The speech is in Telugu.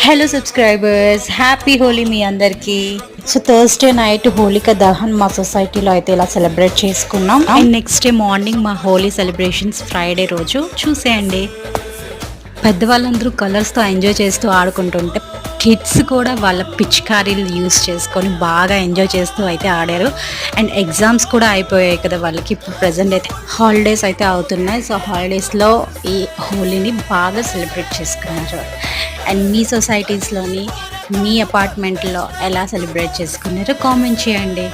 హలో సబ్స్క్రైబర్స్, హ్యాపీ హోలీ మీ అందరికీ. So Thursday night Holika Dahan మా సొసైటీలో అయితే ఇలా సెలబ్రేట్ చేసుకున్నాం. అండ్ నెక్స్ట్ డే మార్నింగ్ మా హోలీ సెలబ్రేషన్స్ ఫ్రైడే రోజు చూసేయండి. పెద్దవాళ్ళందరూ కలర్స్తో ఎంజాయ్ చేస్తూ ఆడుకుంటుంటే కిడ్స్ కూడా వాళ్ళ పిచికారీలు యూస్ చేసుకొని బాగా ఎంజాయ్ చేస్తూ అయితే ఆడారు. అండ్ ఎగ్జామ్స్ కూడా అయిపోయాయి కదా వాళ్ళకి. ఇప్పుడు ప్రజెంట్ అయితే హాలిడేస్ అయితే అవుతున్నాయి. సో హాలిడేస్లో ఈ హోలీని బాగా సెలబ్రేట్ చేసుకున్నారు. అండ్ మీ సొసైటీస్లోని మీ అపార్ట్మెంట్లో ఎలా సెలబ్రేట్ చేసుకున్నారో కామెంట్ చేయండి.